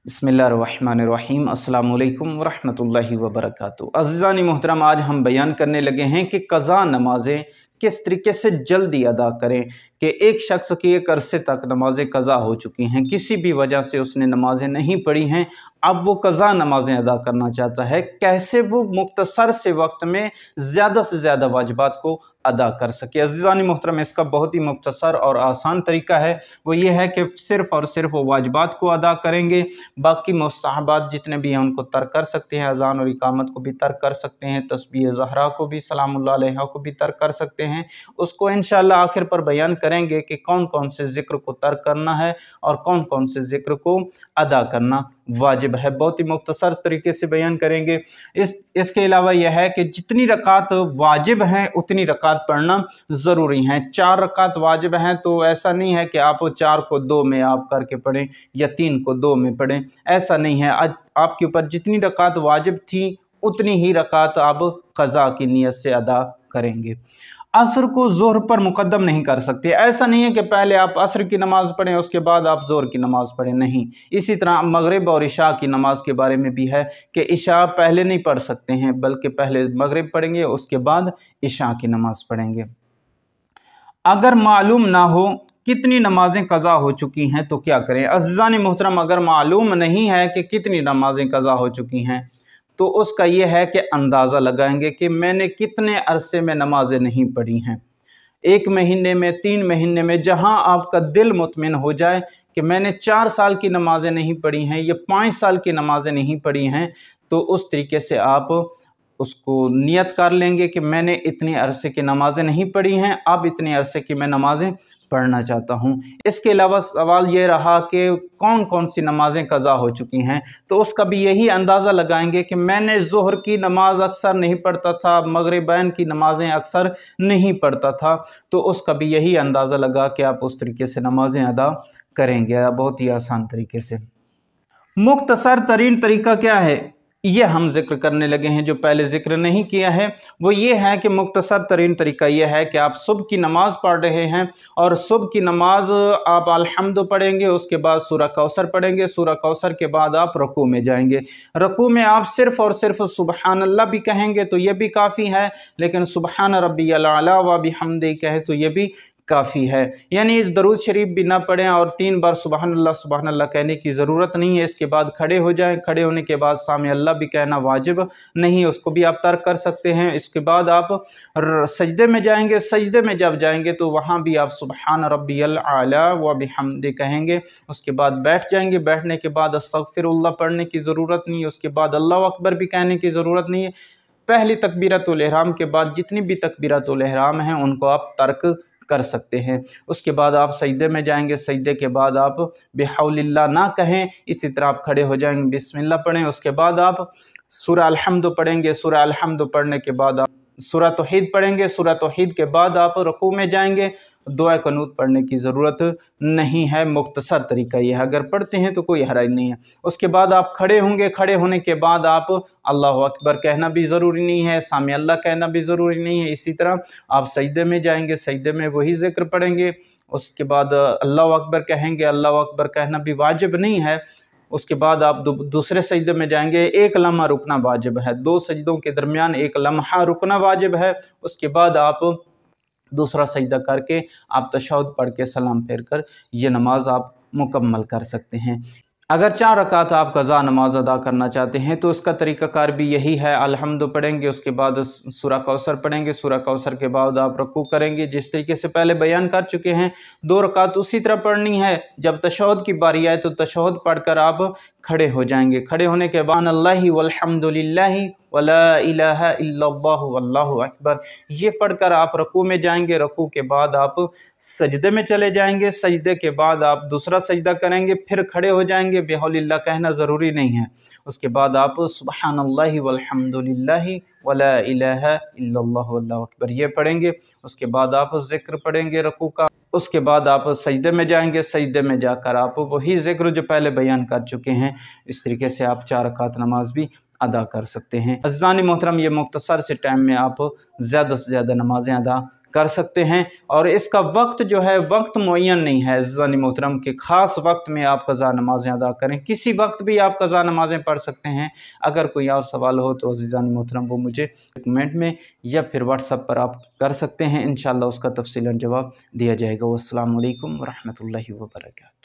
बिस्मिल्लाहिर्रहमानिर्रहीम अस्सलामु अलैकुम वरहमतुल्लाहि वबरकातुहू। अज़ीज़ानी मोहतरम, आज हम बयान करने लगे हैं कि क़ज़ा नमाज़ें किस तरीके से जल्दी अदा करें। कि एक शख्स की एक अरसे तक नमाज़ें क़ज़ा हो चुकी हैं, किसी भी वजह से उसने नमाज़ें नहीं पढ़ी हैं, अब वो क़ज़ा नमाज़ें अदा करना चाहता है। कैसे वो मुख्तसर से वक्त में ज़्यादा से ज़्यादा वाजिबात को अदा कर सके। अज़ीज़ानी मोहतरम, इसका बहुत ही मुख्तसर और आसान तरीका है। वो ये है कि सिर्फ़ और सिर्फ वो वाजिबात को अदा करेंगे, बाकी मुस्तहबात जितने भी हैं उनको तर्क कर सकते हैं। अज़ान और इकामत को भी तर्क कर सकते हैं, तस्बीह ज़हरा को भी, सलामुल्लाह अलैहा को भी तर्क कर सकते हैं। उसको इंशाअल्लाह आखिर पर बयान करेंगे कि कौन कौन से ज़िक्र को तर्क करना है और कौन कौन से ज़िक्र को अदा करना वाजिब है। बहुत ही मुख्तसर तरीके से बयान करेंगे। इसके अलावा यह है कि जितनी रकात वाजिब हैं उतनी रकात पढ़ना ज़रूरी है। 4 रकात वाजिब हैं तो ऐसा नहीं है कि आप 4 को 2 में आप करके पढ़ें या 3 को 2 में पढ़ें, ऐसा नहीं है। आज आपके ऊपर जितनी रकात वाजिब थी उतनी ही रकात आप क़ज़ा की नियत से अदा करेंगे। असर को ज़ोहर पर मुक़द्दम नहीं कर सकते। ऐसा नहीं है कि पहले आप असर की नमाज़ पढ़ें उसके बाद आप ज़ोहर की नमाज़ पढ़ें, नहीं। इसी तरह मगरिब और इशा की नमाज़ के बारे में भी है कि इशा पहले नहीं पढ़ सकते हैं, बल्कि पहले मगरिब पढ़ेंगे उसके बाद इशा की नमाज़ पढ़ेंगे। अगर मालूम ना हो कितनी नमाज़ें क़ज़ा हो चुकी हैं तो क्या करें। अज़ीज़ान मोहतरम, अगर मालूम नहीं है कि कितनी नमाज़ें क़ज़ा हो चुकी हैं तो उसका यह है कि अंदाज़ा लगाएंगे कि मैंने कितने अरसे में नमाज़ें नहीं पढ़ी हैं। 1 महीने में, 3 महीने में, जहां आपका दिल मुतमिन हो जाए कि मैंने 4 साल की नमाज़ें नहीं पढ़ी हैं या 5 साल की नमाज़ें नहीं पढ़ी हैं, तो उस तरीके से आप उसको नियत कर लेंगे कि मैंने इतने अरसे की नमाज़ें नहीं पढ़ी हैं, अब इतने अरसे की मैं नमाज़ें पढ़ना चाहता हूँ। इसके अलावा सवाल ये रहा कि कौन कौन सी नमाज़ें क़ज़ा हो चुकी हैं, तो उसका भी यही अंदाज़ा लगाएंगे कि मैंने ज़ोहर की नमाज़ अक्सर नहीं पढ़ता था, मगरिबैन की नमाज़ें अक्सर नहीं पढ़ता था, तो उसका भी यही अंदाज़ा लगा कि आप उस तरीके से नमाज़ें अदा करेंगे, बहुत ही आसान तरीके से। मुख्तसर तरीन तरीका क्या है, ये हम ज़िक्र करने लगे हैं। जो पहले ज़िक्र नहीं किया है वो ये है कि मुख्तसर तरीन तरीका ये है कि आप सुबह की नमाज़ पढ़ रहे हैं और सुबह की नमाज़ आप अल्हम्दु पढ़ेंगे, उसके बाद सूरह कौसर पढ़ेंगे, सूरह कौसर के बाद आप रुकू में जाएंगे। रुकू में आप सिर्फ़ और सिर्फ सुबहान अल्लाह भी कहेंगे तो ये भी काफ़ी है, लेकिन सुबहान रब्बियल आला व बिहम्दी कहे तो ये भी काफ़ी है। यानी दरूद शरीफ भी ना पढ़ें और 3 बार सुबहान अल्लाह कहने की ज़रूरत नहीं है। इसके बाद खड़े हो जाएं, खड़े होने के बाद सामे अल्लाह भी कहना वाजिब नहीं, उसको भी आप तर्क कर सकते हैं। इसके बाद आप सजदे में जाएंगे, सजदे में जब जाएंगे तो वहाँ भी आप सुबहान रब्बियल आला व बिहम्दी कहेंगे। उसके बाद बैठ जाएंगे, बैठने के बाद अस्तगफिरुल्लाह पढ़ने की ज़रूरत नहीं है, उसके बाद अल्लाहु अकबर भी कहने की ज़रूरत नहीं है। पहली तकबीरतुल इहराम के बाद जितनी भी तकबीरतुल इहराम हैं उनको आप तर्क कर सकते हैं। उसके बाद आप सजदे में जाएंगे, सजदे के बाद आप बिहौलिल्लाह ना कहें, इसी तरह आप खड़े हो जाएंगे, बिस्मिल्लाह पढ़ें। उसके बाद आप सूरह अल-हम्द पढ़ेंगे, सूरह अल-हम्द पढ़ने के बाद आप सूरह तौहीद पढ़ेंगे, सूरह तौहीद के बाद आप रुकू में जाएंगे। दुआ कुनूत पढ़ने की ज़रूरत नहीं है, मुख्तसर तरीका ये है, अगर पढ़ते हैं तो कोई हर्ज नहीं है। उसके बाद आप खड़े होंगे, खड़े होने के बाद आप अल्लाहु अकबर कहना भी ज़रूरी नहीं है, सामे अल्लाह कहना भी ज़रूरी नहीं है। इसी तरह आप सजदे में जाएंगे, सजदे में वही ज़िक्र पढ़ेंगे, उसके बाद अल्लाहु अकबर कहेंगे। अल्लाहु अकबर कहना भी वाजिब नहीं है। उसके बाद आप दूसरे सजदे में जाएंगे, 1 लम्हा रुकना वाजिब है, 2 सजदों के दरमियान 1 लम्हा रुकना वाजिब है। उसके बाद आप दूसरा सजदा करके आप तशहुद पढ़ के सलाम फेर कर ये नमाज आप मुकम्मल कर सकते हैं। अगर 4 रकात आप क़ज़ा नमाज अदा करना चाहते हैं तो उसका तरीक़ाकार भी यही है। अल-हम्द पढ़ेंगे, उसके बाद सूरह कौसर पढ़ेंगे, सूरह कौसर के बाद आप रुकू करेंगे, जिस तरीके से पहले बयान कर चुके हैं। 2 रकात उसी तरह पढ़नी है। जब तशहुद की बारी आए तो तशहुद पढ़कर आप खड़े हो जाएंगे। खड़े होने के बाद अल्लाहि वल्हम्दुलिल्लाहि वला इलाहा इल्लल्लाहु वल्लाहु अकबर ये पढ़कर आप रुकू में जाएंगे। रुकू के बाद आप सजदे में चले जाएंगे, सजदे के बाद आप दूसरा सजदा करेंगे, फिर खड़े हो जाएंगे। बिहौलिल्लाह कहना ज़रूरी नहीं है। उसके बाद आप सुब्हानल्लाहि वल्हम्दुलिल्लाहि वला इलाहा इल्लल्लाहु वल्लाहु अकबर ये पढ़ेंगे। उसके बाद आप ज़िक्र पढ़ेंगे रुकू का। उसके बाद आप सजदे में जाएंगे, सजदे में जाकर आप वही ज़िक्र जो पहले बयान कर चुके हैं, इस तरीके से आप 4 रकात नमाज भी अदा कर सकते हैं। अज़ीज़ान मोहतरम, ये मुख्तसर से टाइम में आप ज़्यादा से ज़्यादा नमाज़ें अदा कर सकते हैं। और इसका वक्त जो है वक्त मुअय्यन नहीं है अज़ीज़ान मोहतरम के ख़ास वक्त में आप क़ज़ा नमाज़ें अदा करें, किसी वक्त भी आप क़ज़ा नमाज़ें पढ़ सकते हैं। अगर कोई और सवाल हो तो अज़ीज़ान मोहतरम वो मुझे कमेंट में या फिर व्हाट्सएप पर आप कर सकते हैं, इंशाअल्लाह उसका तफ़सीलन जवाब दिया जाएगा। वस्सलामु अलैकुम व रहमतुल्लाहि व बरकातहू।